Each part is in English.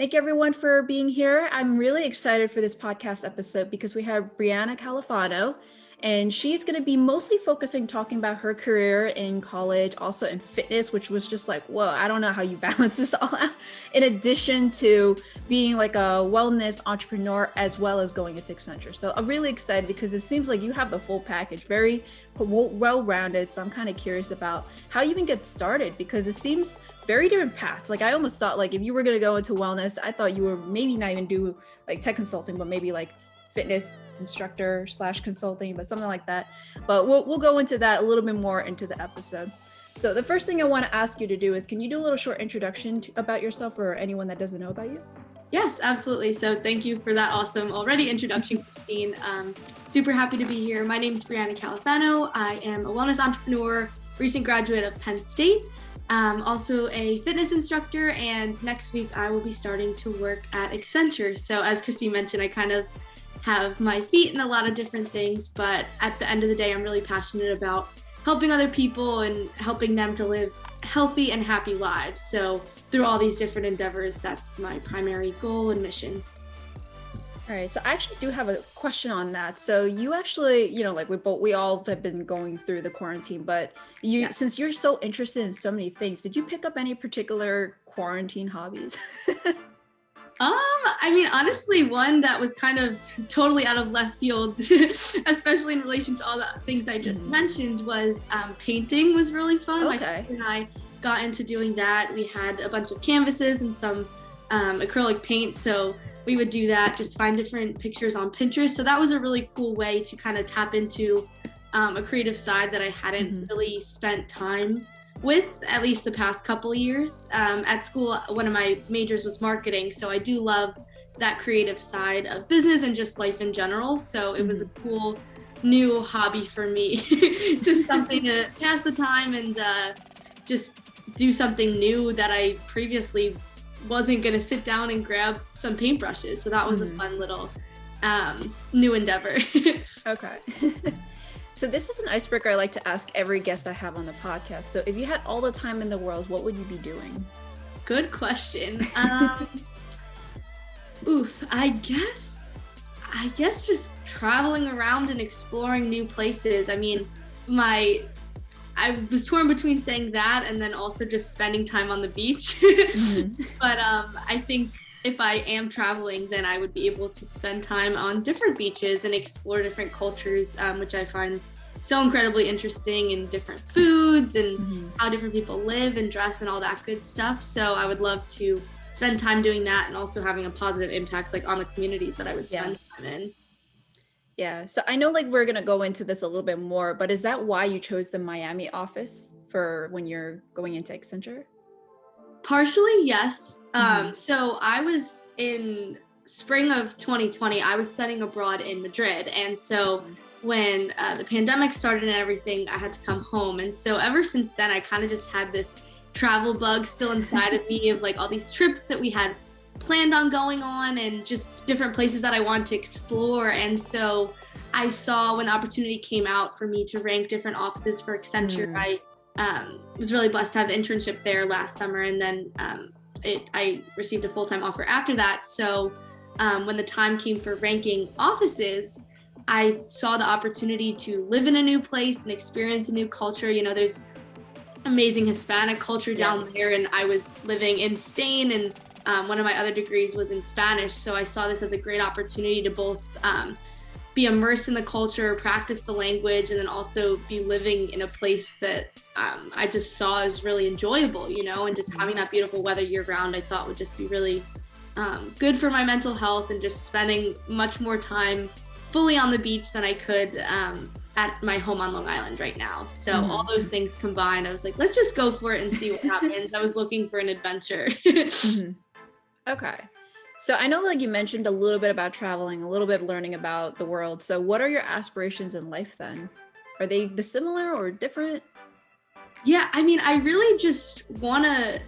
Thank you everyone for being here. I'm really excited for this podcast episode because we have Brianna Califano, and she's going to be mostly focusing talking about her career in college, also in fitness, which was just like, whoa, I don't know how you balance this all out. In addition to being like a wellness entrepreneur, as well as going into Accenture. So I'm really excited because it seems like you have the full package, very well-rounded. So I'm kind of curious about how you even get started, because it seems very different paths. Like I almost thought like if you were going to go into wellness, I thought you were maybe not even do like tech consulting, but maybe like fitness instructor / consulting, but something like that. But we'll go into that a little bit more into the episode. So the first thing I want to ask you to do is, can you do a little short introduction about yourself for anyone that doesn't know about you? Yes, absolutely. So thank you for that awesome already introduction, Christine. Super happy to be here. My name is Brianna Califano. I am a wellness entrepreneur, recent graduate of Penn State, also a fitness instructor, and next week I will be starting to work at Accenture. So as Christine mentioned, I kind of have my feet in a lot of different things, but at the end of the day, I'm really passionate about helping other people and helping them to live healthy and happy lives. So through all these different endeavors, that's my primary goal and mission. All right, so I actually do have a question on that. So you actually, like we all have been going through the quarantine, but since you're so interested in so many things, did you pick up any particular quarantine hobbies? Honestly, one that was kind of totally out of left field, especially in relation to all the things I just mentioned, was painting was really fun. Okay. My sister and I got into doing that. We had a bunch of canvases and some acrylic paint, so we would do that, just find different pictures on Pinterest. So that was a really cool way to kind of tap into a creative side that I hadn't really spent time with, at least the past couple of years. At school, one of my majors was marketing, so I do love that creative side of business and just life in general. So it was a cool new hobby for me, just something to pass the time and just do something new that I previously wasn't going to sit down and grab some paintbrushes. So that was a fun little new endeavor. Okay. So this is an icebreaker I like to ask every guest I have on the podcast. So if you had all the time in the world, what would you be doing? Good question. I guess just traveling around and exploring new places. I mean, I was torn between saying that and then also just spending time on the beach. But I think if I am traveling, then I would be able to spend time on different beaches and explore different cultures, which I find so incredibly interesting, in different foods and how different people live and dress and all that good stuff. So I would love to spend time doing that and also having a positive impact on the communities that I would spend time in. Yeah. So I know we're going to go into this a little bit more, but is that why you chose the Miami office for when you're going into Accenture? Partially, yes. So I was in spring of 2020, I was studying abroad in Madrid. And so when the pandemic started and everything, I had to come home. And so ever since then, I kind of just had this travel bug still inside of me of all these trips that we had planned on going on and just different places that I wanted to explore. And so I saw when the opportunity came out for me to rank different offices for Accenture, I was really blessed to have the internship there last summer, and then I received a full-time offer after that. So when the time came for ranking offices, I saw the opportunity to live in a new place and experience a new culture. There's amazing Hispanic culture down there, and I was living in Spain, and one of my other degrees was in Spanish. So I saw this as a great opportunity to both be immersed in the culture, practice the language, and then also be living in a place that I just saw as really enjoyable, and just having that beautiful weather year round, I thought would just be really good for my mental health, and just spending much more time fully on the beach than I could at my home on Long Island right now. So all those things combined, I was like, let's just go for it and see what happens. I was looking for an adventure. Okay. So I know you mentioned a little bit about traveling, a little bit learning about the world. So what are your aspirations in life then? Are they similar or different? Yeah, I really just want to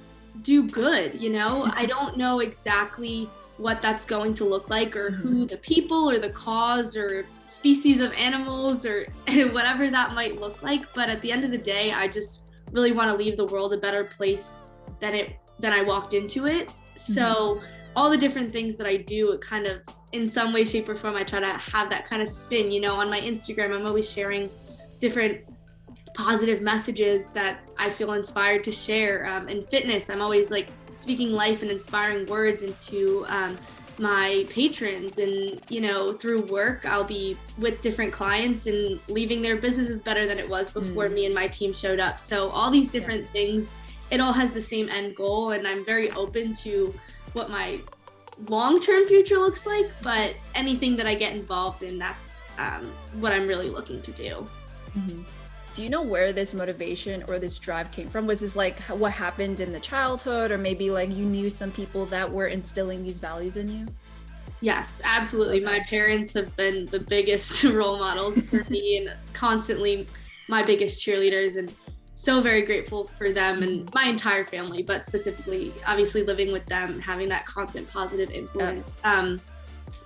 do good, I don't know exactly what that's going to look like, or who the people or the cause or species of animals or whatever that might look like. But at the end of the day, I just really want to leave the world a better place than I walked into it. So all the different things that I do, it kind of, in some way, shape, or form, I try to have that kind of spin. You know, on my Instagram, I'm always sharing different positive messages that I feel inspired to share. In fitness, I'm always like speaking life and inspiring words into my patrons. And, you know, through work, I'll be with different clients and leaving their businesses better than it was before me and my team showed up. So all these different things, it all has the same end goal. And I'm very open to what my long-term future looks like, but anything that I get involved in, that's what I'm really looking to do. Do you know where this motivation or this drive came from? Was this like what happened in the childhood, or maybe like you knew some people that were instilling these values in you? Yes, absolutely. My parents have been the biggest role models for me and constantly my biggest cheerleaders, and so very grateful for them and my entire family, but specifically, obviously, living with them, having that constant positive influence.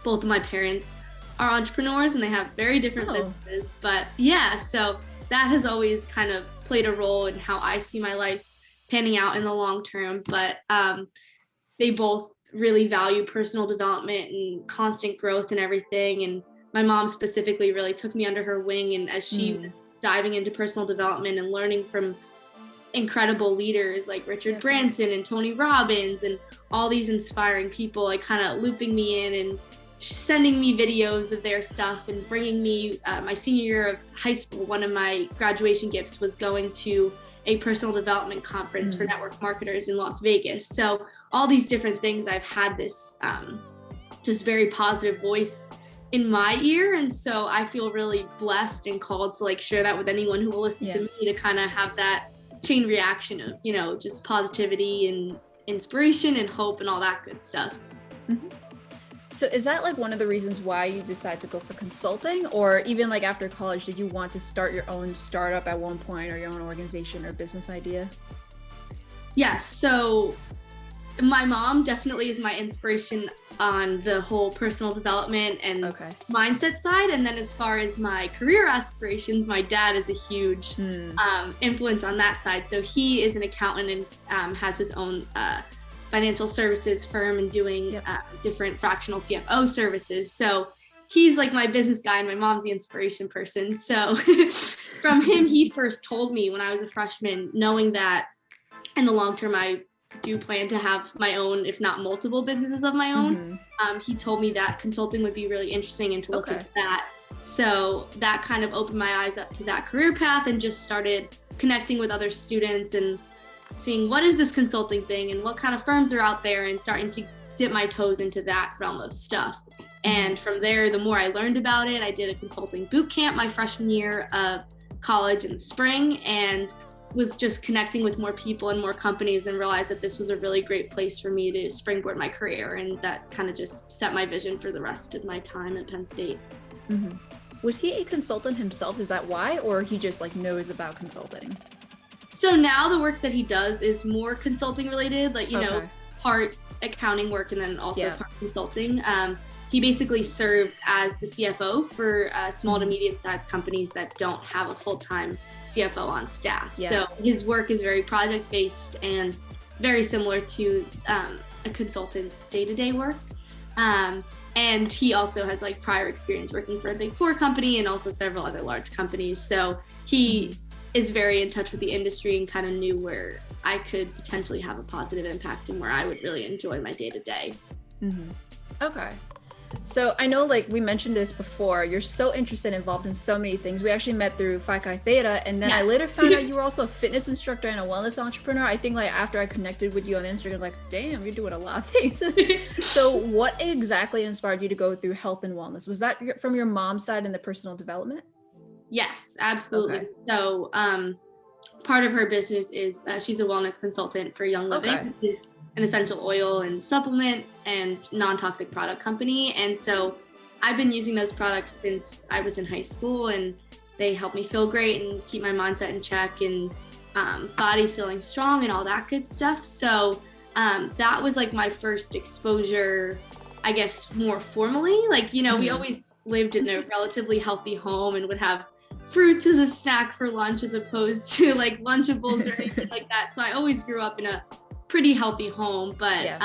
Both of my parents are entrepreneurs and they have very different businesses, but yeah, so that has always kind of played a role in how I see my life panning out in the long term. But they both really value personal development and constant growth and everything. And my mom specifically really took me under her wing. And as she was diving into personal development and learning from incredible leaders like Richard Branson and Tony Robbins and all these inspiring people, like kind of looping me in and sending me videos of their stuff and bringing me my senior year of high school. One of my graduation gifts was going to a personal development conference for network marketers in Las Vegas. So all these different things, I've had this just very positive voice in my ear. And so I feel really blessed and called to like share that with anyone who will listen to me, to kind of have that chain reaction of, you know, just positivity and inspiration and hope and all that good stuff. So is that like one of the reasons why you decided to go for consulting, or even like after college, did you want to start your own startup at one point, or your own organization or business idea? Yes. So my mom definitely is my inspiration on the whole personal development and mindset side. And then as far as my career aspirations, my dad is a huge influence on that side. So he is an accountant and has his own financial services firm and doing different fractional CFO services. So he's like my business guy and my mom's the inspiration person. So from him, he first told me when I was a freshman, knowing that in the long term, I do plan to have my own, if not multiple businesses of my own. He told me that consulting would be really interesting and to look into that. So that kind of opened my eyes up to that career path and just started connecting with other students and seeing what is this consulting thing and what kind of firms are out there, and starting to dip my toes into that realm of stuff. And from there, the more I learned about it, I did a consulting boot camp my freshman year of college in the spring, and was just connecting with more people and more companies, and realized that this was a really great place for me to springboard my career. And that kind of just set my vision for the rest of my time at Penn State. Was he a consultant himself? Is that why? Or he just like knows about consulting? So now the work that he does is more consulting related, like, you know, part accounting work and then also part consulting. He basically serves as the CFO for small to medium-sized companies that don't have a full-time CFO on staff. So his work is very project-based and very similar to a consultant's day-to-day work. And he also has like prior experience working for a Big Four company and also several other large companies. So he is very in touch with the industry and kind of knew where I could potentially have a positive impact and where I would really enjoy my day-to-day. Okay. So I know, like we mentioned this before, you're so interested and involved in so many things. We actually met through Phi Chi Theta, and then I later found out you were also a fitness instructor and a wellness entrepreneur. I think like after I connected with you on Instagram, like, damn, you're doing a lot of things. So what exactly inspired you to go through health and wellness? Was that from your mom's side in the personal development? Yes, absolutely. So part of her business is she's a wellness consultant for Young Living, which is an essential oil and supplement and non-toxic product company. And so I've been using those products since I was in high school, and they help me feel great and keep my mindset in check and body feeling strong and all that good stuff. So that was like my first exposure, I guess, more formally. Like, you know, we always lived in a relatively healthy home and would have fruits as a snack for lunch as opposed to like Lunchables or anything like that. So I always grew up in a pretty healthy home, but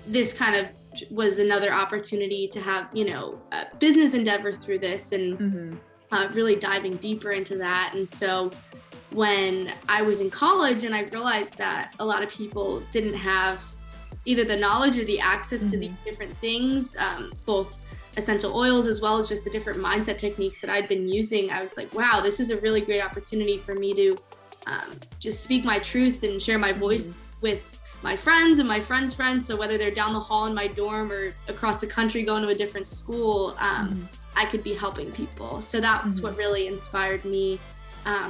this kind of was another opportunity to have, a business endeavor through this, and really diving deeper into that. And so when I was in college and I realized that a lot of people didn't have either the knowledge or the access to these different things, both essential oils as well as just the different mindset techniques that I'd been using, I was like, wow, this is a really great opportunity for me to just speak my truth and share my voice with my friends and my friends' friends. So whether they're down the hall in my dorm or across the country going to a different school, I could be helping people. So that's what really inspired me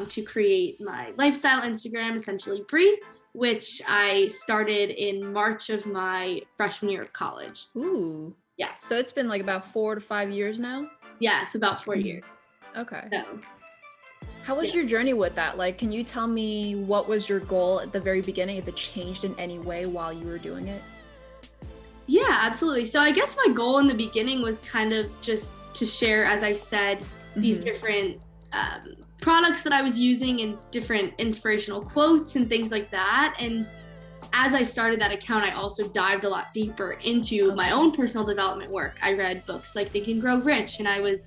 to create my lifestyle Instagram, essentiallybrie, which I started in March of my freshman year of college. Ooh. Yes. So it's been like about 4 to 5 years now? Yes, about 4 years. Okay. So, how was your journey with that? Like, can you tell me what was your goal at the very beginning, if it changed in any way while you were doing it? Yeah, absolutely. So I guess my goal in the beginning was kind of just to share, as I said, these different products that I was using and different inspirational quotes and things like that. And as I started that account, I also dived a lot deeper into my own personal development work. I read books like Think and Grow Rich, and I was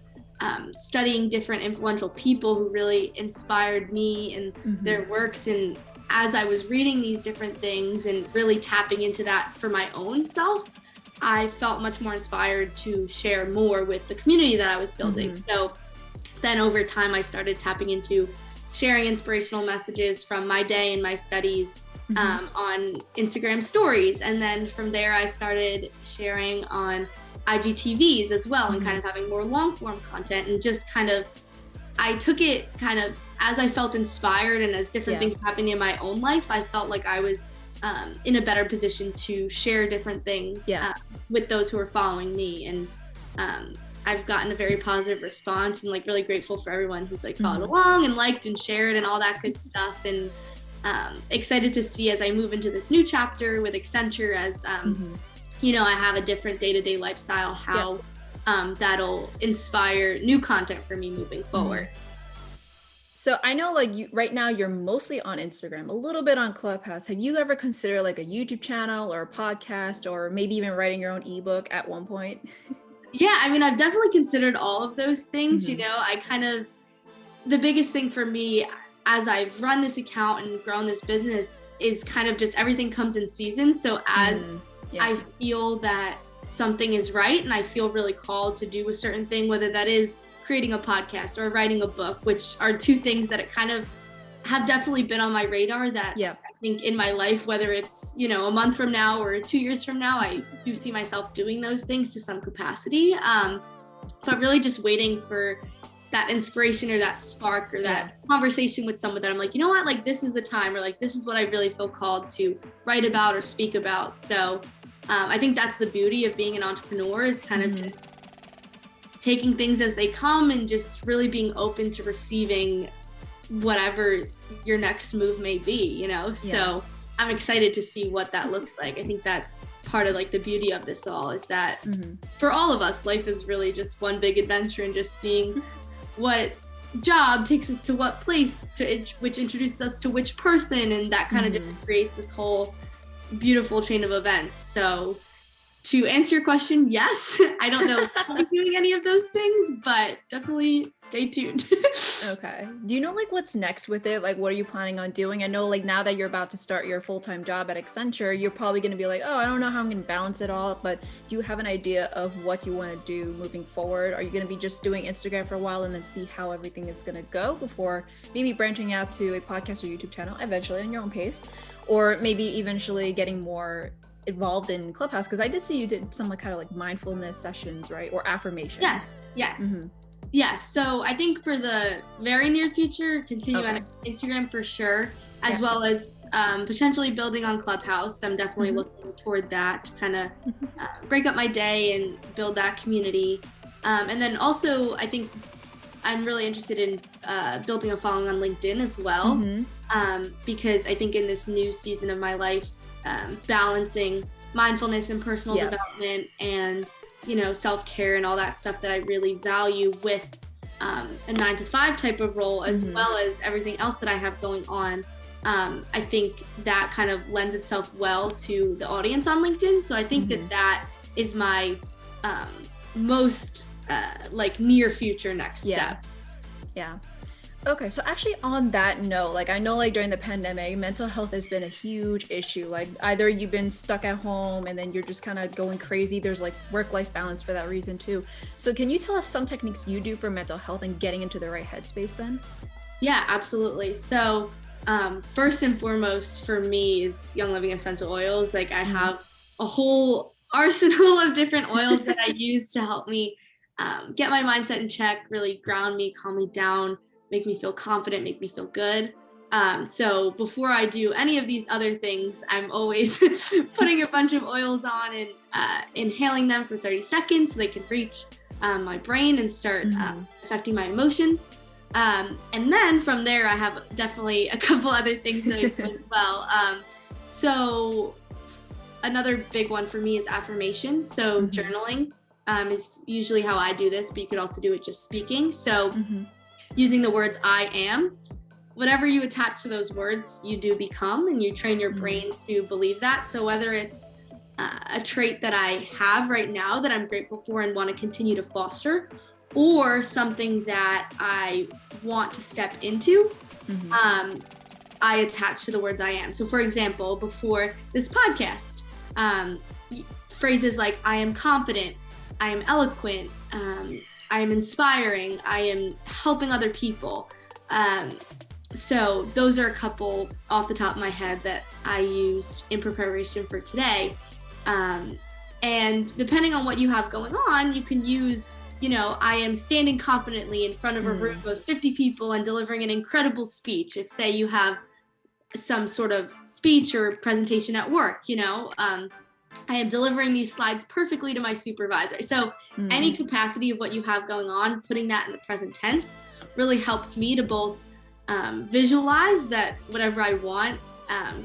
studying different influential people who really inspired me and their works. And as I was reading these different things and really tapping into that for my own self, I felt much more inspired to share more with the community that I was building. So then over time, I started tapping into sharing inspirational messages from my day and my studies on Instagram stories. And then from there, I started sharing on IGTVs as well, and kind of having more long form content, and just kind of, I took it kind of as I felt inspired, and as different things happening in my own life, I felt like I was in a better position to share different things with those who are following me. And I've gotten a very positive response, and like really grateful for everyone who's like followed along and liked and shared and all that good stuff. And excited to see as I move into this new chapter with Accenture, as I have a different day-to-day lifestyle, how that'll inspire new content for me moving forward. So I know like you right now you're mostly on Instagram, a little bit on Clubhouse. Have you ever considered like a YouTube channel or a podcast, or maybe even writing your own ebook at one point? Yeah, I mean, I've definitely considered all of those things. The biggest thing for me as I've run this account and grown this business is kind of just everything comes in seasons. So as I feel that something is right and I feel really called to do a certain thing, whether that is creating a podcast or writing a book, which are two things that it kind of have definitely been on my radar, that I think in my life, whether it's, a month from now or 2 years from now, I do see myself doing those things to some capacity. But really just waiting for that inspiration or that spark or that conversation with someone that I'm like, you know what, like this is the time, or like this is what I really feel called to write about or speak about. So I think that's the beauty of being an entrepreneur, is kind of just taking things as they come and just really being open to receiving whatever your next move may be, So I'm excited to see what that looks like. I think that's part of like the beauty of this all, is that for all of us, life is really just one big adventure, and just seeing what job takes us to what place, which introduces us to which person, and that kind of just creates this whole beautiful chain of events. So to answer your question, yes, I don't know if I'm doing any of those things, but definitely stay tuned. Okay. Do you know like what's next with it? Like, what are you planning on doing? I know like now that you're about to start your full-time job at Accenture, you're probably going to be like, oh, I don't know how I'm going to balance it all. But do you have an idea of what you want to do moving forward? Are you going to be just doing Instagram for a while and then see how everything is going to go before maybe branching out to a podcast or YouTube channel eventually on your own pace, or maybe eventually getting more involved in Clubhouse? Because I did see you did some like kind of like mindfulness sessions, right? Or affirmations. Yes. Yeah, so I think for the very near future, continue on Instagram for sure, as well as potentially building on Clubhouse. I'm definitely looking toward that to kind of break up my day and build that community. And then also, I think I'm really interested in building a following on LinkedIn as well, because I think in this new season of my life, balancing mindfulness and personal development and self-care and all that stuff that I really value with a 9-to-5 type of role, as well as everything else that I have going on. I think that kind of lends itself well to the audience on LinkedIn. So I think that is my most like near future next step. Yeah. Okay, so actually on that note, like I know like during the pandemic, mental health has been a huge issue. Like either you've been stuck at home and then you're just kind of going crazy. There's like work-life balance for that reason too. So can you tell us some techniques you do for mental health and getting into the right headspace then? Yeah, absolutely. So first and foremost for me is Young Living essential oils. Like I have a whole arsenal of different oils that I use to help me get my mindset in check, really ground me, calm me down, make me feel confident, make me feel good. So before I do any of these other things, I'm always putting a bunch of oils on and inhaling them for 30 seconds so they can reach my brain and start affecting my emotions. And then from there, I have definitely a couple other things that I do as well. So another big one for me is affirmations. So journaling is usually how I do this, but you could also do it just speaking. So using the words I am, whatever you attach to those words, you do become, and you train your brain to believe that. So whether it's a trait that I have right now that I'm grateful for and want to continue to foster, or something that I want to step into, I attach to the words I am. So for example, before this podcast, phrases like I am confident, I am eloquent, I am inspiring, I am helping other people. So those are a couple off the top of my head that I used in preparation for today. And depending on what you have going on, you can use, I am standing confidently in front of a room of 50 people and delivering an incredible speech. If say you have some sort of speech or presentation at work, I am delivering these slides perfectly to my supervisor. So any capacity of what you have going on, putting that in the present tense really helps me to both visualize that whatever I want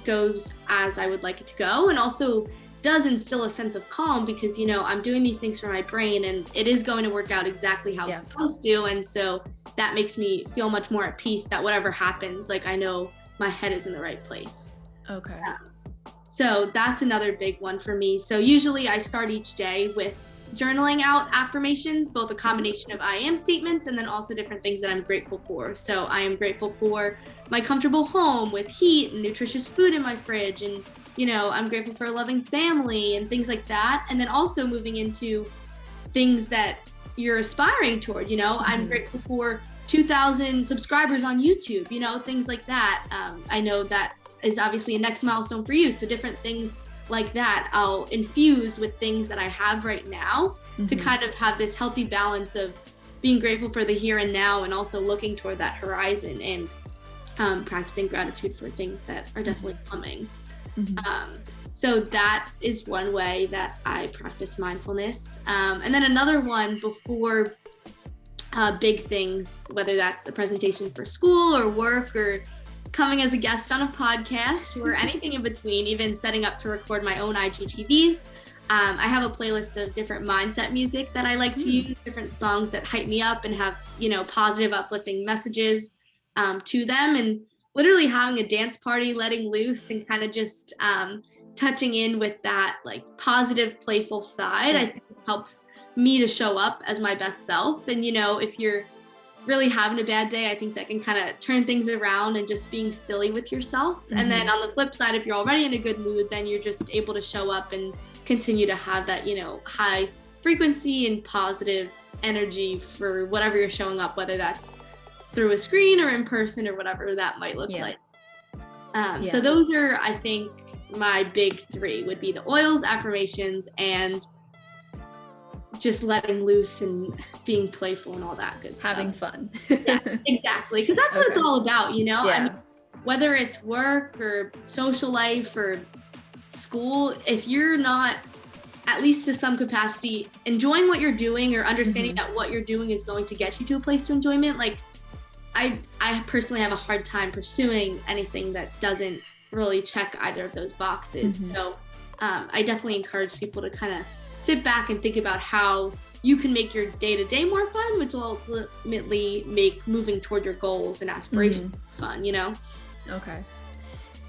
goes as I would like it to go, and also does instill a sense of calm because, I'm doing these things for my brain and it is going to work out exactly how it's supposed to. And so that makes me feel much more at peace that whatever happens, like I know my head is in the right place. Okay. So that's another big one for me. So usually I start each day with journaling out affirmations, both a combination of I am statements and then also different things that I'm grateful for. So I am grateful for my comfortable home with heat and nutritious food in my fridge, and I'm grateful for a loving family and things like that. And then also moving into things that you're aspiring toward, I'm grateful for 2,000 subscribers on YouTube, things like that. I know that is obviously a next milestone for you. So different things like that I'll infuse with things that I have right now to kind of have this healthy balance of being grateful for the here and now and also looking toward that horizon and practicing gratitude for things that are definitely coming. So that is one way that I practice mindfulness. And then another one before big things, whether that's a presentation for school or work or coming as a guest on a podcast or anything in between, even setting up to record my own IGTVs. I have a playlist of different mindset music that I like to use, different songs that hype me up and have, positive, uplifting messages to them, and literally having a dance party, letting loose and kind of just touching in with that like positive, playful side, I think helps me to show up as my best self. And, if you're really having a bad day, I think that can kind of turn things around and just being silly with yourself. And then on the flip side, if you're already in a good mood, then you're just able to show up and continue to have that, high frequency and positive energy for whatever you're showing up, whether that's through a screen or in person or whatever that might look like. So those are, I think, my big three would be the oils, affirmations, and just letting loose and being playful and all that good stuff. Having fun. Yeah, exactly. Because that's what it's all about, I mean, whether it's work or social life or school, if you're not, at least to some capacity, enjoying what you're doing or understanding that what you're doing is going to get you to a place of enjoyment, like I personally have a hard time pursuing anything that doesn't really check either of those boxes. So I definitely encourage people to kind of sit back and think about how you can make your day-to-day more fun, which will ultimately make moving toward your goals and aspirations fun, Okay.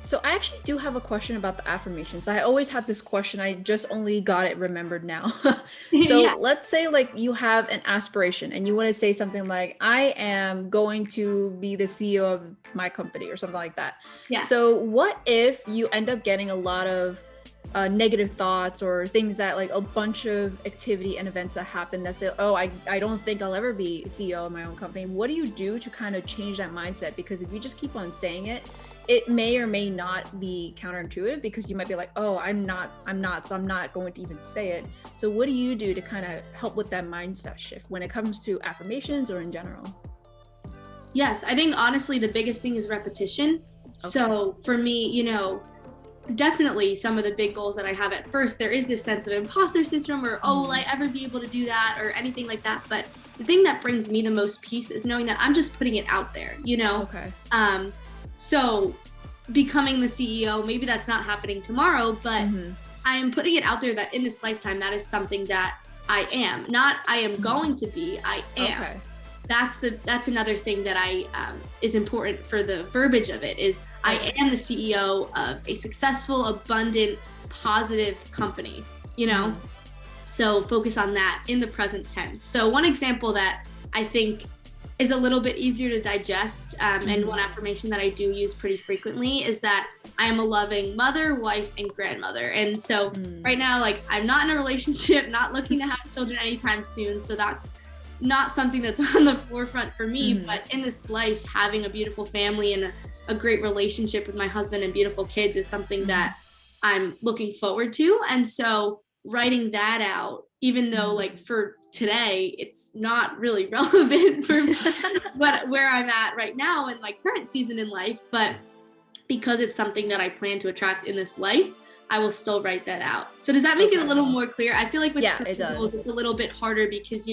So I actually do have a question about the affirmations. I always had this question. I just only got it remembered now. So Yeah. let's say like you have an aspiration and you want to say something like, I am going to be the CEO of my company or something like that. Yeah. So what if you end up getting a lot of negative thoughts or things that like a bunch of activity and events that happen that say, oh, I don't think I'll ever be CEO of my own company. What do you do to kind of change that mindset? Because if you just keep on saying it, it may or may not be counterintuitive because you might be like, oh, I'm not, so I'm not going to even say it. So what do you do to kind of help with that mindset shift when it comes to affirmations or in general? Yes, I think honestly, the biggest thing is repetition. Okay. So for me, definitely some of the big goals that I have at first, there is this sense of imposter syndrome or, oh, will I ever be able to do that or anything like that. But the thing that brings me the most peace is knowing that I'm just putting it out there, Okay. So becoming the CEO, maybe that's not happening tomorrow, but I am putting it out there that in this lifetime, that is something that I am. Not I am going to be, I am. Okay. That's another thing that I is important for the verbiage of it is I am the CEO of a successful, abundant, positive company, So focus on that in the present tense. So one example that I think is a little bit easier to digest, and one affirmation that I do use pretty frequently is that I am a loving mother, wife, and grandmother. And so right now, like I'm not in a relationship, not looking to have children anytime soon. So that's not something that's on the forefront for me, but in this life, having a beautiful family and a great relationship with my husband and beautiful kids is something that I'm looking forward to. And so writing that out, even though like for today, it's not really relevant for where I'm at right now in my current season in life, but because it's something that I plan to attract in this life, I will still write that out. So does that make it a little more clear? I feel like with goals, it's a little bit harder because,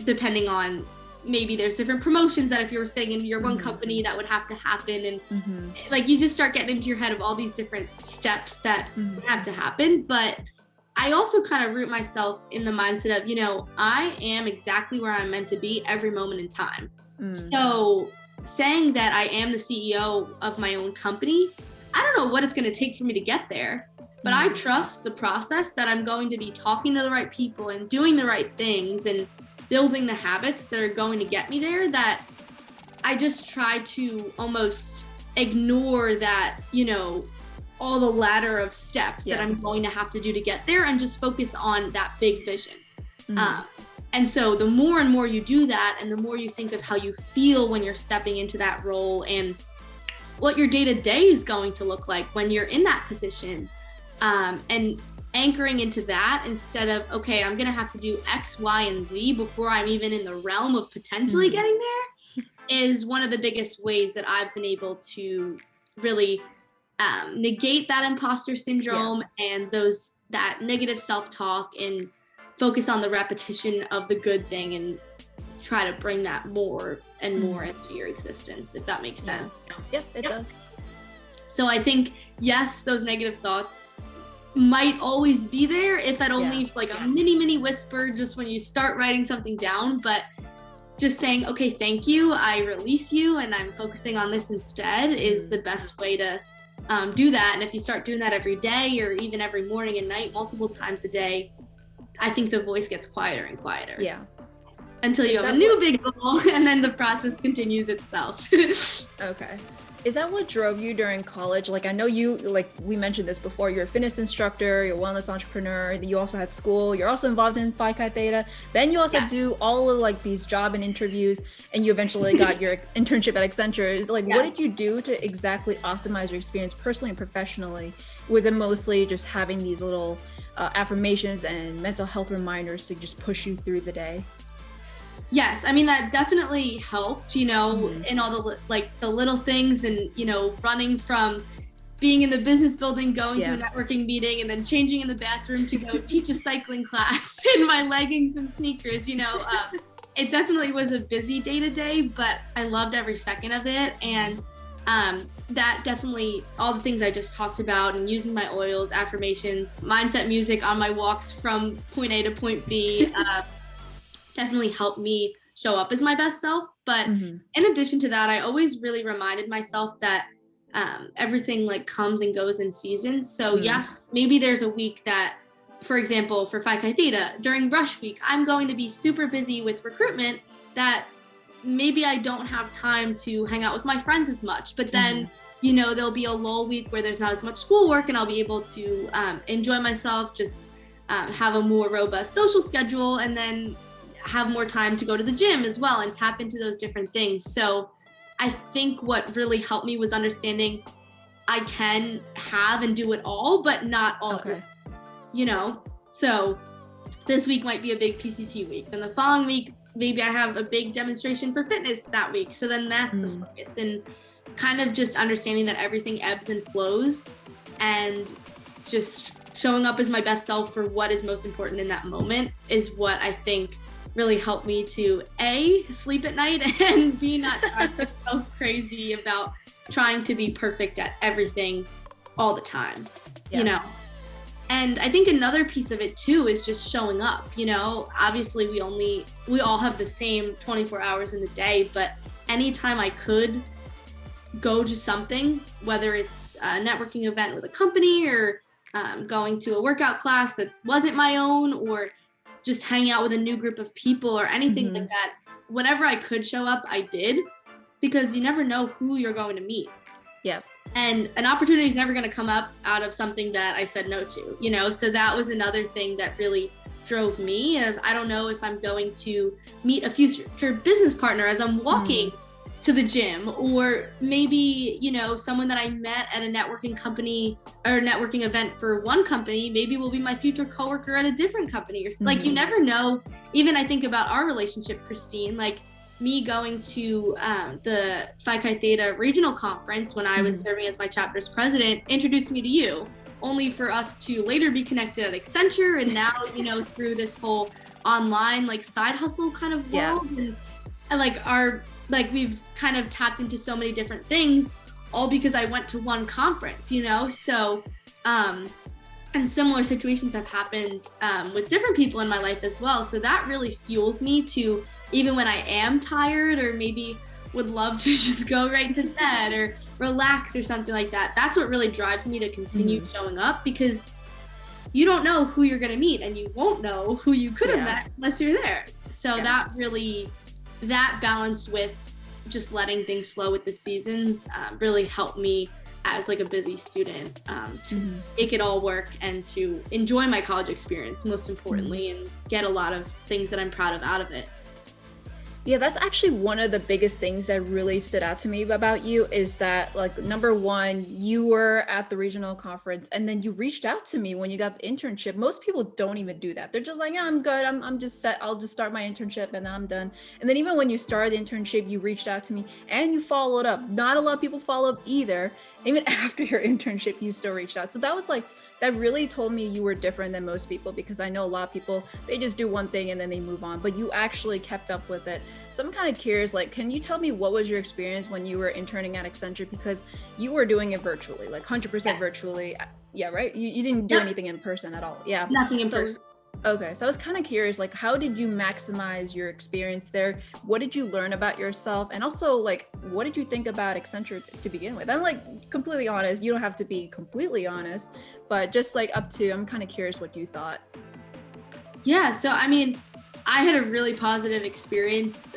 depending on maybe there's different promotions that if you were saying in your one company that would have to happen. And like, you just start getting into your head of all these different steps that have to happen. But I also kind of root myself in the mindset of, I am exactly where I'm meant to be every moment in time. So saying that I am the CEO of my own company, I don't know what it's going to take for me to get there, but I trust the process that I'm going to be talking to the right people and doing the right things and building the habits that are going to get me there, that I just try to almost ignore that, all the ladder of steps that I'm going to have to do to get there and just focus on that big vision. And so the more and more you do that and the more you think of how you feel when you're stepping into that role and what your day-to-day is going to look like when you're in that position, and anchoring into that instead of, okay, I'm going to have to do X, Y, and Z before I'm even in the realm of potentially getting there is one of the biggest ways that I've been able to really negate that imposter syndrome and that negative self-talk and focus on the repetition of the good thing and try to bring that more and more into your existence, if that makes sense. Yep, it does. So I think, yes, those negative thoughts might always be there, if at only like a mini whisper just when you start writing something down, but just saying, okay, thank you, I release you and I'm focusing on this instead is the best way to do that. And if you start doing that every day or even every morning and night, multiple times a day, I think the voice gets quieter and quieter. Yeah. Until you have a new big goal and then the process continues itself. Okay. Is that what drove you during college? Like, I know you, like we mentioned this before, you're a fitness instructor, you're a wellness entrepreneur, you also had school, you're also involved in Phi Chi Theta. Then you also do all of like these job and interviews, and you eventually got your internship at Accenture. Is like, what did you do to exactly optimize your experience personally and professionally? Was it mostly just having these little affirmations and mental health reminders to just push you through the day? Yes, I mean, that definitely helped, in all the the little things and, running from being in the business building, going to a networking meeting and then changing in the bathroom to go teach a cycling class in my leggings and sneakers, it definitely was a busy day to day, but I loved every second of it. And that definitely, all the things I just talked about and using my oils, affirmations, mindset music on my walks from point A to point B, definitely helped me show up as my best self. But in addition to that, I always really reminded myself that everything like comes and goes in seasons. So yes, maybe there's a week that, for example, for Phi Chi Theta, during rush week, I'm going to be super busy with recruitment that maybe I don't have time to hang out with my friends as much. But then, there'll be a lull week where there's not as much schoolwork and I'll be able to enjoy myself, just have a more robust social schedule, and then have more time to go to the gym as well and tap into those different things. So I think what really helped me was understanding I can have and do it all, but not all at once, So this week might be a big PCT week. Then the following week, maybe I have a big demonstration for fitness that week. So then that's the focus, and kind of just understanding that everything ebbs and flows, and just showing up as my best self for what is most important in that moment is what I think really helped me to A, sleep at night, and B, not drive myself crazy about trying to be perfect at everything all the time, And I think another piece of it too is just showing up, obviously we all have the same 24 hours in the day, but anytime I could go to something, whether it's a networking event with a company or going to a workout class that wasn't my own, or just hanging out with a new group of people or anything like that, whenever I could show up, I did, because you never know who you're going to meet. Yeah. And an opportunity is never going to come up out of something that I said no to, so that was another thing that really drove me. I don't know if I'm going to meet a future business partner as I'm walking to the gym, or maybe, someone that I met at a networking company or networking event for one company, maybe will be my future coworker at a different company, or like, you never know. Even I think about our relationship, Christine, like me going to the Phi Chi Theta regional conference when I was serving as my chapter's president introduced me to you, only for us to later be connected at Accenture, and now, through this whole online like side hustle kind of world, and like we've kind of tapped into so many different things, all because I went to one conference, so and similar situations have happened with different people in my life as well. So that really fuels me to, even when I am tired or maybe would love to just go right to bed or relax or something like that, that's what really drives me to continue showing up, because you don't know who you're going to meet, and you won't know who you could have met unless you're there. So that balanced with just letting things flow with the seasons really helped me as like a busy student to make it all work and to enjoy my college experience, most importantly, and get a lot of things that I'm proud of out of it. Yeah, that's actually one of the biggest things that really stood out to me about you, is that, like, number one, you were at the regional conference and then you reached out to me when you got the internship. Most people don't even do that. They're just like, yeah, I'm good. I'm just set. I'll just start my internship and then I'm done. And then even when you started the internship, you reached out to me and you followed up. Not a lot of people follow up either. Even after your internship, you still reached out. So that was like, that really told me you were different than most people, because I know a lot of people, they just do one thing and then they move on, but you actually kept up with it. So I'm kind of curious, like, can you tell me what was your experience when you were interning at Accenture? Because you were doing it virtually, like 100% virtually. Yeah, right? You didn't do anything in person at all. Yeah. Nothing in person. Okay, so I was kind of curious, like, how did you maximize your experience there? What did you learn about yourself? And also, like, what did you think about Accenture to begin with? I'm like completely honest. You don't have to be completely honest, but just like I'm kind of curious what you thought. Yeah, so I mean, I had a really positive experience.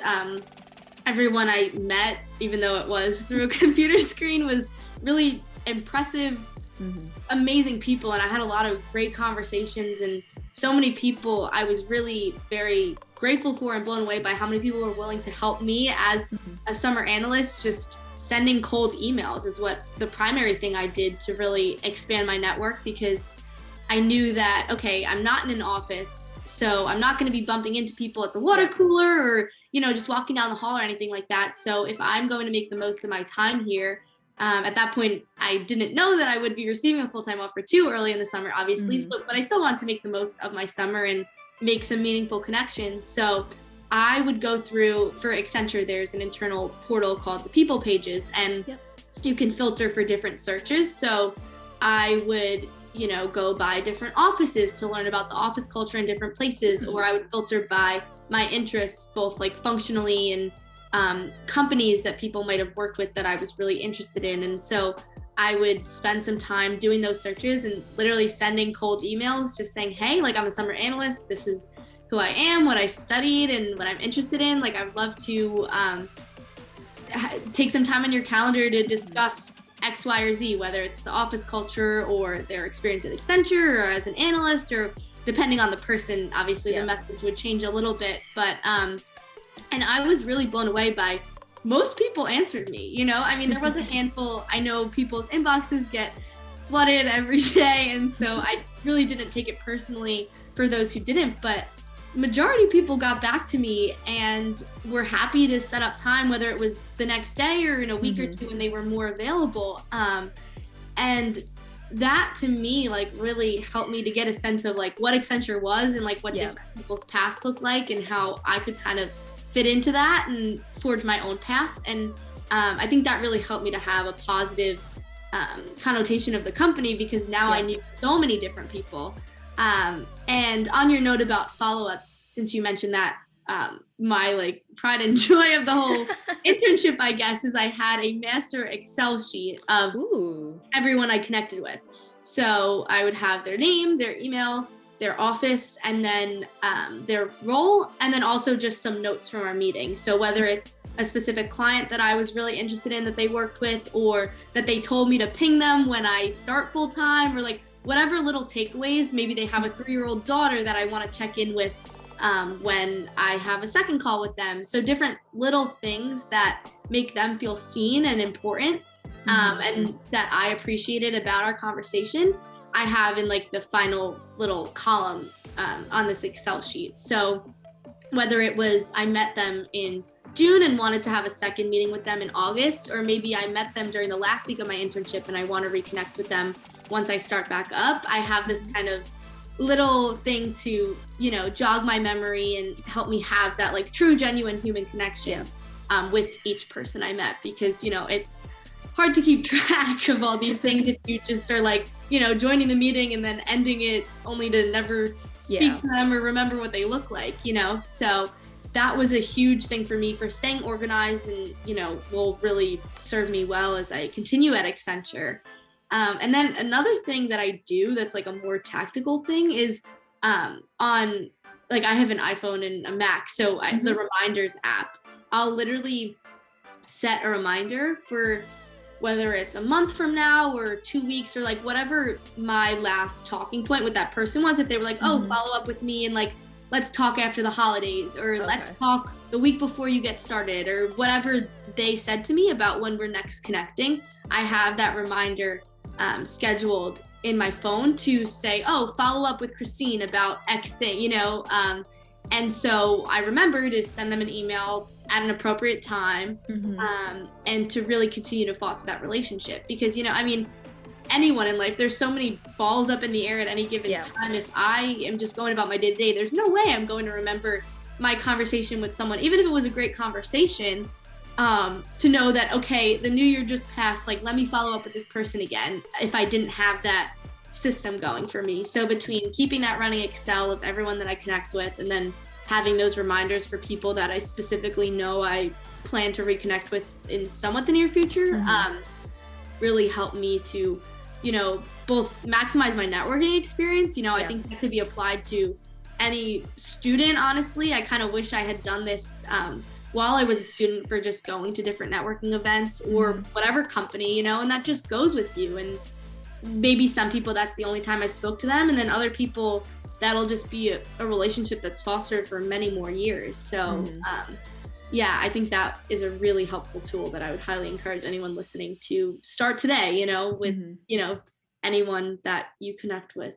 Everyone I met, even though it was through a computer screen, was really impressive, amazing people. And I had a lot of great conversations, and so many people I was really very grateful for and blown away by how many people were willing to help me as a summer analyst. Just sending cold emails is what the primary thing I did to really expand my network, because I knew that, okay, I'm not in an office, so I'm not going to be bumping into people at the water cooler or, just walking down the hall or anything like that. So if I'm going to make the most of my time here, at that point, I didn't know that I would be receiving a full-time offer too early in the summer, obviously, but I still wanted to make the most of my summer and make some meaningful connections. So I would go through, for Accenture, there's an internal portal called the People Pages, and you can filter for different searches. So I would, go by different offices to learn about the office culture in different places, or I would filter by my interests, both like functionally and companies that people might have worked with that I was really interested in. And so I would spend some time doing those searches and literally sending cold emails, just saying, hey, like, I'm a summer analyst. This is who I am, what I studied, and what I'm interested in. Like, I'd love to take some time on your calendar to discuss X, Y, or Z, whether it's the office culture or their experience at Accenture or as an analyst, or depending on the person, obviously the message would change a little bit. But, and I was really blown away by most people answered me, you know? I mean, there was a handful. I know people's inboxes get flooded every day, and so I really didn't take it personally for those who didn't, but majority of people got back to me and were happy to set up time, whether it was the next day or in a week or two when they were more available. And that to me, like, really helped me to get a sense of like what Accenture was and like what different people's paths look like and how I could kind of fit into that and forge my own path. And I think that really helped me to have a positive connotation of the company, because now I knew so many different people. And on your note about follow-ups, since you mentioned that, my like pride and joy of the whole internship, I guess, is I had a master Excel sheet of everyone I connected with. So I would have their name, their email, their office, and then their role, and then also just some notes from our meeting. So whether it's a specific client that I was really interested in that they worked with, or that they told me to ping them when I start full time, or like whatever little takeaways. Maybe they have a 3-year-old daughter that I want to check in with when I have a second call with them. So different little things that make them feel seen and important, and that I appreciated about our conversation, I have in like the final little column on this Excel sheet. So whether it was I met them in June and wanted to have a second meeting with them in August, or maybe I met them during the last week of my internship and I want to reconnect with them once I start back up, I have this kind of little thing to, you know, jog my memory and help me have that like true, genuine human connection with each person I met, because, you know, it's hard to keep track of all these things if you just are like, you know, joining the meeting and then ending it only to never speak to them or remember what they look like, you know? So that was a huge thing for me for staying organized, and, you know, will really serve me well as I continue at Accenture. And then another thing that I do that's like a more tactical thing is on, like, I have an iPhone and a Mac, so the reminders app, I'll literally set a reminder for whether it's a month from now or 2 weeks or like whatever my last talking point with that person was. If they were like, oh, follow up with me and like, let's talk after the holidays, or let's talk the week before you get started, or whatever they said to me about when we're next connecting, I have that reminder scheduled in my phone to say, oh, follow up with Christine about X thing, you know? And so I remember to send them an email at an appropriate time, and to really continue to foster that relationship. Because, you know, I mean, anyone in life, there's so many balls up in the air at any given time. If I am just going about my day-to-day, there's no way I'm going to remember my conversation with someone, even if it was a great conversation, to know that, okay, the new year just passed, like, let me follow up with this person again, if I didn't have that system going for me. So between keeping that running Excel of everyone that I connect with, and then having those reminders for people that I specifically know I plan to reconnect with in somewhat the near future, really helped me to, you know, both maximize my networking experience. You know, I think that could be applied to any student, honestly. I kind of wish I had done this while I was a student, for just going to different networking events or whatever company, you know, and that just goes with you. And maybe some people, that's the only time I spoke to them. And then other people, that'll just be a relationship that's fostered for many more years. So yeah, I think that is a really helpful tool that I would highly encourage anyone listening to start today, you know, with, you know, anyone that you connect with.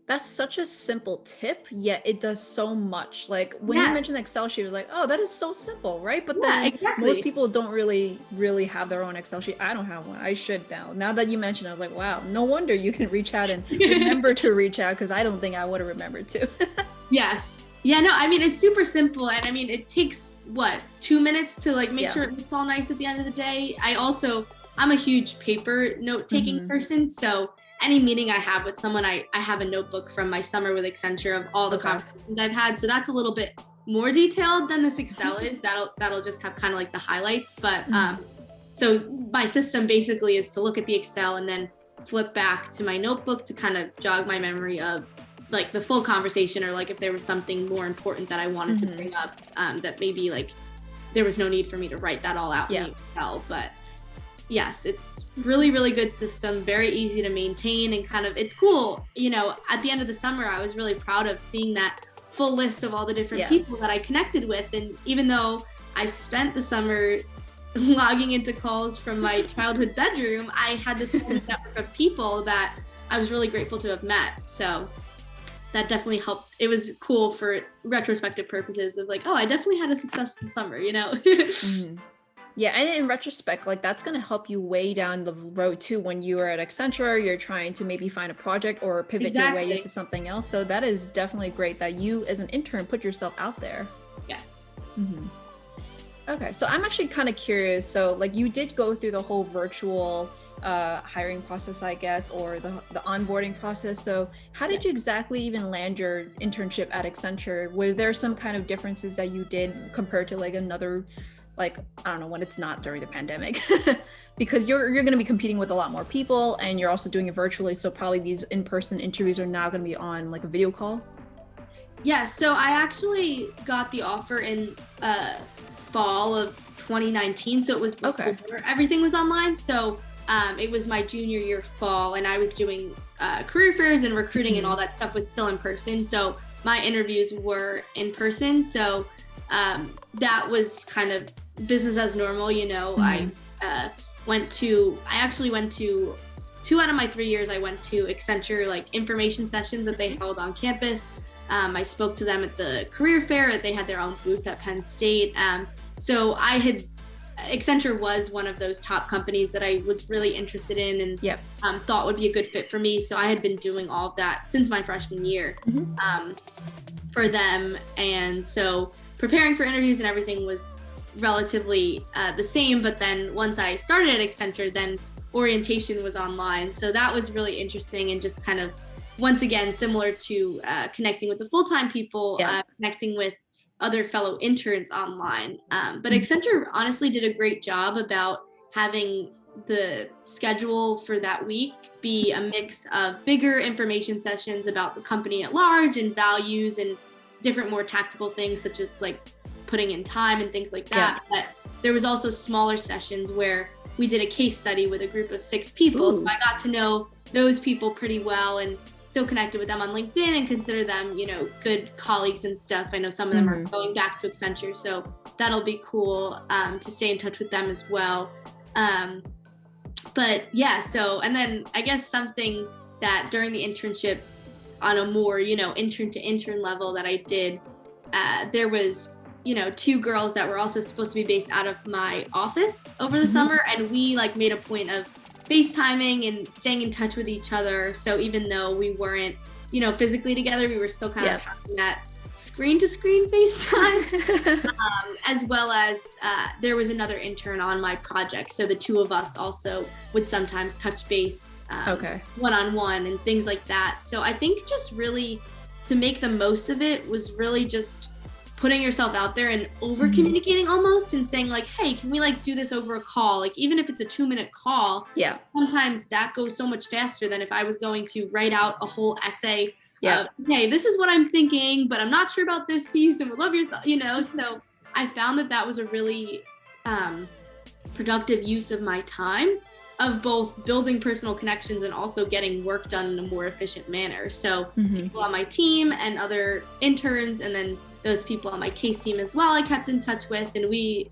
That's such a simple tip, yet it does so much. Like when you mentioned Excel sheet, I was like, oh, that is so simple, right? But then most people don't really have their own Excel sheet. I don't have one. I should now. Now that you mentioned, I was like, wow, no wonder you can reach out and remember to reach out, because I don't think I would have remembered to. Yes. Yeah, no, I mean, it's super simple. And I mean, it takes, 2 minutes to like make sure it's all nice at the end of the day. I'm a huge paper note-taking person. So any meeting I have with someone, I have a notebook from my summer with Accenture of all the conversations I've had. So that's a little bit more detailed than this Excel is. That'll just have kind of like the highlights. But so my system basically is to look at the Excel and then flip back to my notebook to kind of jog my memory of like the full conversation, or like if there was something more important that I wanted to bring up, that maybe like there was no need for me to write that all out in the Excel. But yes, it's really, really good system, very easy to maintain, and kind of, it's cool. You know, at the end of the summer, I was really proud of seeing that full list of all the different people that I connected with. And even though I spent the summer logging into calls from my childhood bedroom, I had this whole network of people that I was really grateful to have met. So that definitely helped. It was cool for retrospective purposes of like, oh, I definitely had a successful summer, you know? Yeah, and in retrospect, like that's going to help you way down the road too. When you are at Accenture, you're trying to maybe find a project or pivot your way into something else. So that is definitely great that you as an intern put yourself out there. Yes. Okay, so I'm actually kind of curious. So like you did go through the whole virtual hiring process, I guess, or the onboarding process. So how did you exactly even land your internship at Accenture? Were there some kind of differences that you did compared to like another, like, I don't know, when it's not during the pandemic? Because you're going to be competing with a lot more people and you're also doing it virtually. So probably these in-person interviews are now going to be on like a video call. Yeah, so I actually got the offer in fall of 2019. So it was before everything was online. So it was my junior year fall, and I was doing career fairs and recruiting and all that stuff was still in person. So my interviews were in person. So that was kind of business as normal, you know. I actually went to 2 out of my 3 years, I went to Accenture like information sessions that they held on campus. I spoke to them at the career fair. They had their own booth at Penn State. So Accenture was one of those top companies that I was really interested in and thought would be a good fit for me. So I had been doing all of that since my freshman year for them. And so preparing for interviews and everything was relatively the same. But then once I started at Accenture, then orientation was online. So that was really interesting, and just kind of, once again, similar to connecting with the full-time people, connecting with other fellow interns online. But Accenture honestly did a great job about having the schedule for that week be a mix of bigger information sessions about the company at large and values and different more tactical things, such as like putting in time and things like that. But there was also smaller sessions where we did a case study with a group of 6 people. So I got to know those people pretty well and still connected with them on LinkedIn and consider them, you know, good colleagues and stuff. I know some of them are going back to Accenture, so that'll be cool to stay in touch with them as well. But yeah, so, and then I guess something that during the internship on a more, you know, intern to intern level that I did, there was, you know, 2 girls that were also supposed to be based out of my office over the summer, and we like made a point of FaceTiming and staying in touch with each other. So even though we weren't, you know, physically together, we were still kind of having that screen to screen FaceTime, as well as there was another intern on my project. So the 2 of us also would sometimes touch base one-on-one and things like that. So I think just really to make the most of it was really just putting yourself out there and over communicating almost, and saying like, hey, can we like do this over a call? Like, even if it's a 2-minute call, sometimes that goes so much faster than if I was going to write out a whole essay. Hey, this is what I'm thinking, but I'm not sure about this piece and would love your you know. So I found that was a really productive use of my time, of both building personal connections and also getting work done in a more efficient manner. So people on my team and other interns, and then those people on my case team as well, I kept in touch with. And we,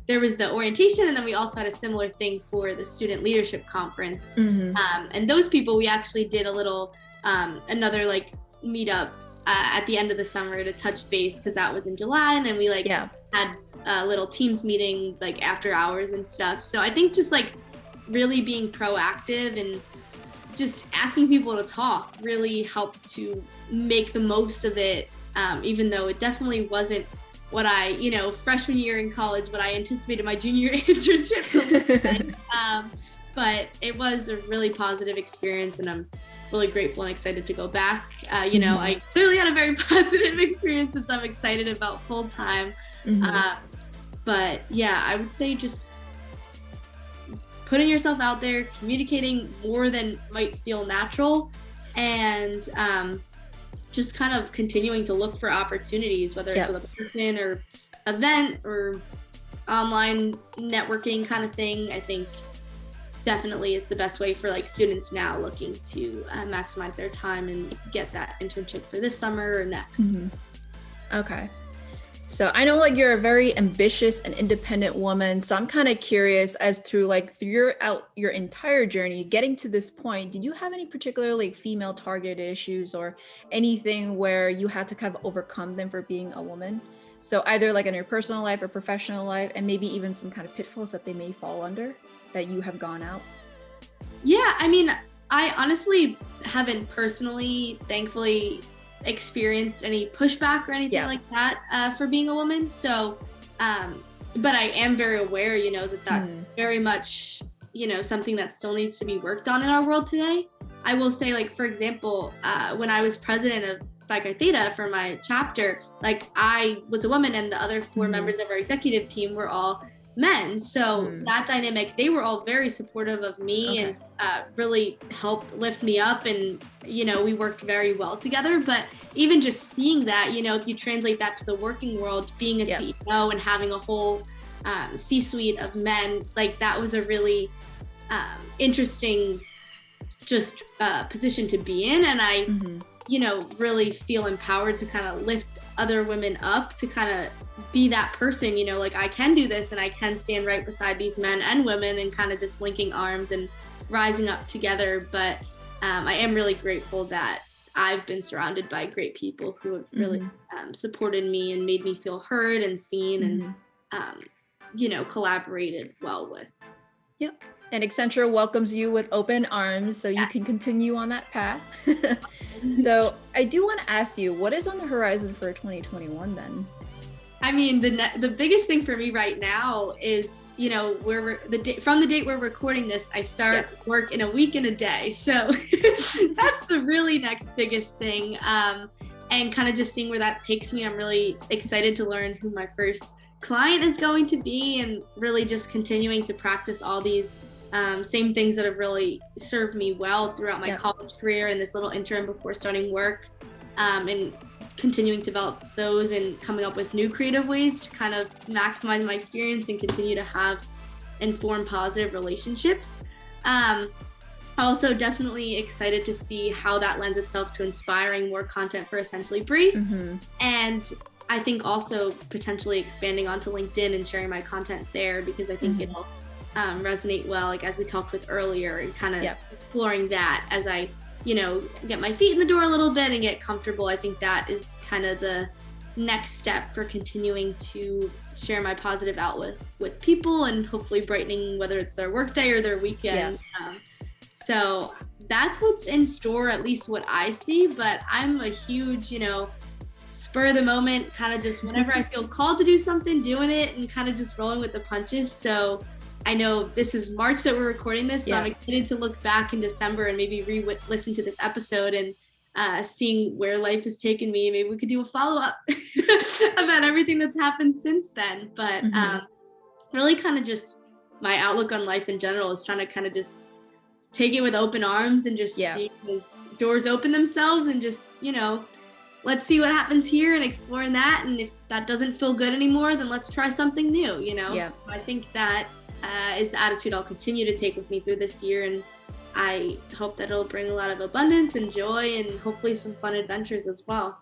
there was the orientation, and then we also had a similar thing for the student leadership conference. And those people, we actually did a little, another like meetup at the end of the summer to touch base, because that was in July. And then we like had a little Teams meeting like after hours and stuff. So I think just like really being proactive and just asking people to talk really helped to make the most of it. Even though it definitely wasn't what I, you know, freshman year in college, what I anticipated my junior internship to look like. But it was a really positive experience, and I'm really grateful and excited to go back. I clearly had a very positive experience since I'm excited about full-time. But yeah, I would say just putting yourself out there, communicating more than might feel natural, and just kind of continuing to look for opportunities, whether it's with a person or event or online networking kind of thing. I think definitely is the best way for like students now looking to maximize their time and get that internship for this summer or next. Okay. So I know like you're a very ambitious and independent woman. So I'm kind of curious as to like throughout your entire journey, getting to this point, did you have any particular like female targeted issues or anything where you had to kind of overcome them for being a woman? So either like in your personal life or professional life, and maybe even some kind of pitfalls that they may fall under that you have gone out? Yeah, I mean, I honestly haven't personally, thankfully, experienced any pushback or anything like that for being a woman. So, but I am very aware, that that's very much, something that still needs to be worked on in our world today. I will say, like, for example, when I was president of Phi Chi Theta for my chapter, like I was a woman and the other 4 members of our executive team were all men. So that dynamic, they were all very supportive of me and really helped lift me up. And, we worked very well together. But even just seeing that, if you translate that to the working world, being a CEO and having a whole C-suite of men, like that was a really interesting just position to be in. And I, really feel empowered to kind of lift other women up to kind of be that person, like I can do this and I can stand right beside these men and women and kind of just linking arms and rising up together. But I am really grateful that I've been surrounded by great people who have really supported me and made me feel heard and seen and, collaborated well with. Yep. And Accenture welcomes you with open arms so you can continue on that path. So I do want to ask you, what is on the horizon for 2021 then? I mean, the biggest thing for me right now is, from the date we're recording this, I start work in a week and a day. So that's the really next biggest thing. And kind of just seeing where that takes me. I'm really excited to learn who my first client is going to be and really just continuing to practice all these same things that have really served me well throughout my college career and this little interim before starting work, and continuing to develop those and coming up with new creative ways to kind of maximize my experience and continue to have informed, positive relationships. Also definitely excited to see how that lends itself to inspiring more content for Essentially Brie. And I think also potentially expanding onto LinkedIn and sharing my content there, because I think it'll resonate well, like as we talked with earlier, and kind of exploring that as I, get my feet in the door a little bit and get comfortable. I think that is kind of the next step for continuing to share my positive outlook with people and hopefully brightening whether it's their workday or their weekend. So that's what's in store, at least what I see. But I'm a huge, spur of the moment, kind of just whenever I feel called to do something, doing it and kind of just rolling with the punches. So I know this is March that we're recording this, so I'm excited to look back in December and maybe listen to this episode and seeing where life has taken me. Maybe we could do a follow-up about everything that's happened since then. But really kind of just my outlook on life in general is trying to kind of just take it with open arms and just see those doors open themselves and just, let's see what happens here and exploring that. And if that doesn't feel good anymore, then let's try something new, So I think that is the attitude I'll continue to take with me through this year. And I hope that it'll bring a lot of abundance and joy and hopefully some fun adventures as well.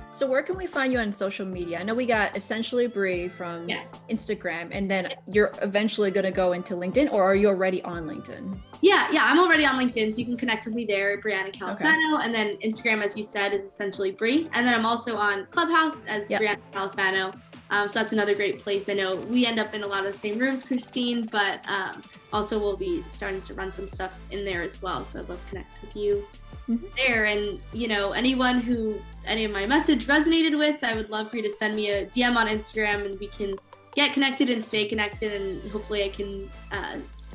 So where can we find you on social media? I know we got Essentially Brie from Instagram, and then you're eventually going to go into LinkedIn, or are you already on LinkedIn? Yeah, I'm already on LinkedIn, so you can connect with me there, Brianna Califano, and then Instagram, as you said, is Essentially Brie. And then I'm also on Clubhouse as Brianna Califano. So that's another great place. I know we end up in a lot of the same rooms, Christine, but also we'll be starting to run some stuff in there as well. So I'd love to connect with you there. And, anyone who any of my message resonated with, I would love for you to send me a DM on Instagram and we can get connected and stay connected. And hopefully I can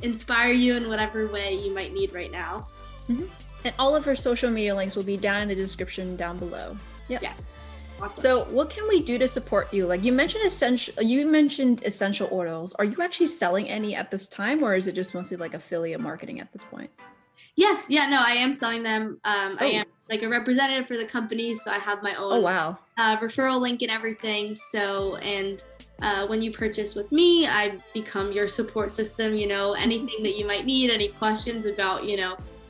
inspire you in whatever way you might need right now. And all of her social media links will be down in the description down below. Yep. Yeah. Awesome. So what can we do to support you? Like you mentioned essential oils. Are you actually selling any at this time, or is it just mostly like affiliate marketing at this point? Yes. Yeah, no, I am selling them. I am like a representative for the company. So I have my own referral link and everything. So, and when you purchase with me, I become your support system, anything that you might need, any questions about,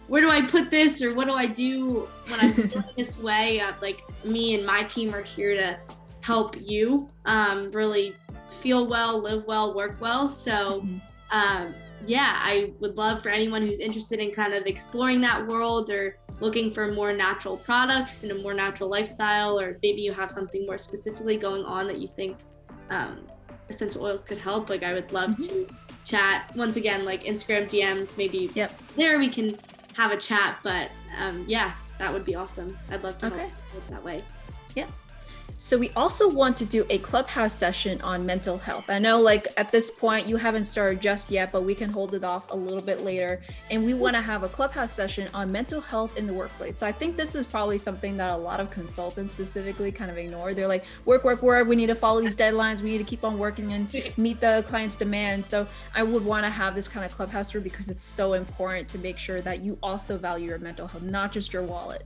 where do I put this or what do I do when I'm feeling this way? Like me and my team are here to help you really feel well, live well, work well. So I would love for anyone who's interested in kind of exploring that world or looking for more natural products and a more natural lifestyle, or maybe you have something more specifically going on that you think essential oils could help. Like I would love to chat. Once again, like Instagram DMs, maybe there we can have a chat, but that would be awesome. I'd love to help that way. Yeah. So we also want to do a clubhouse session on mental health. I know like at this point you haven't started just yet, but we can hold it off a little bit later. And we want to have a clubhouse session on mental health in the workplace. So I think this is probably something that a lot of consultants specifically kind of ignore. They're like, work. We need to follow these deadlines. We need to keep on working and meet the client's demands. So I would want to have this kind of clubhouse room because it's so important to make sure that you also value your mental health, not just your wallet.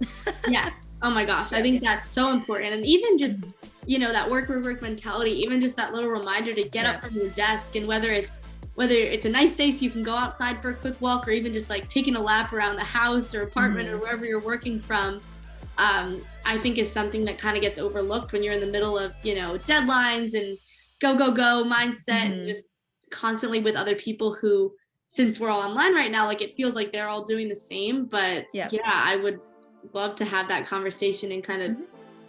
Yes. Oh my gosh. I think that's so important. And even just that work mentality, even just that little reminder to get up from your desk, and whether it's a nice day so you can go outside for a quick walk, or even just like taking a lap around the house or apartment or wherever you're working from, I think is something that kind of gets overlooked when you're in the middle of, deadlines and go mindset and just constantly with other people who, since we're all online right now, like it feels like they're all doing the same. But I would love to have that conversation and kind of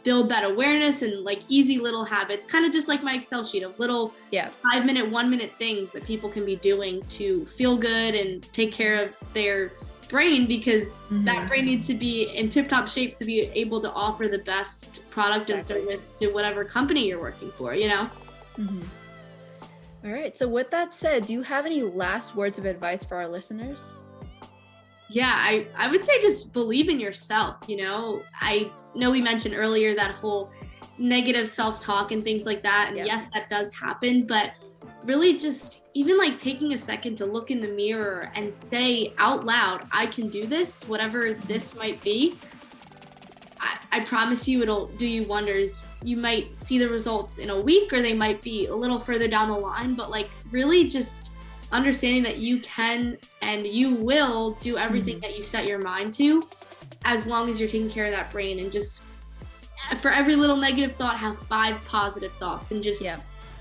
build that awareness and like easy little habits, kind of just like my Excel sheet of little 5-minute, 1-minute things that people can be doing to feel good and take care of their brain, because that brain needs to be in tip-top shape to be able to offer the best product and service to whatever company you're working for, All right. So with that said, do you have any last words of advice for our listeners? Yeah, I would say just believe in yourself. I know we mentioned earlier that whole negative self-talk and things like that. And yes, that does happen, but really just even like taking a second to look in the mirror and say out loud, I can do this, whatever this might be. I promise you it'll do you wonders. You might see the results in a week, or they might be a little further down the line, but like really just understanding that you can and you will do everything that you set your mind to, as long as you're taking care of that brain. And just for every little negative thought, have 5 positive thoughts, and just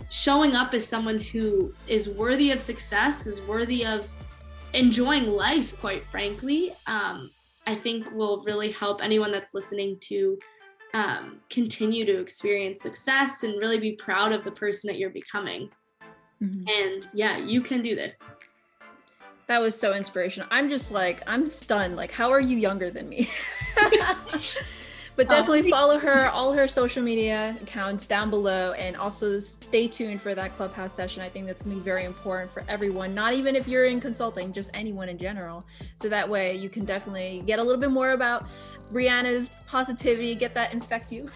showing up as someone who is worthy of success, is worthy of enjoying life, quite frankly, I think will really help anyone that's listening to continue to experience success and really be proud of the person that you're becoming. And you can do this. That was so inspirational. I'm just like, I'm stunned. Like, how are you younger than me? But definitely follow her, all her social media accounts down below, and also stay tuned for that clubhouse session. I think that's gonna be very important for everyone, not even if you're in consulting, just anyone in general. So that way you can definitely get a little bit more about Brianna's positivity, get that infect you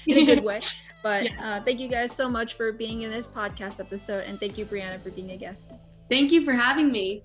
in a good way. But thank you guys so much for being in this podcast episode, and thank you, Brianna, for being a guest. Thank you for having me.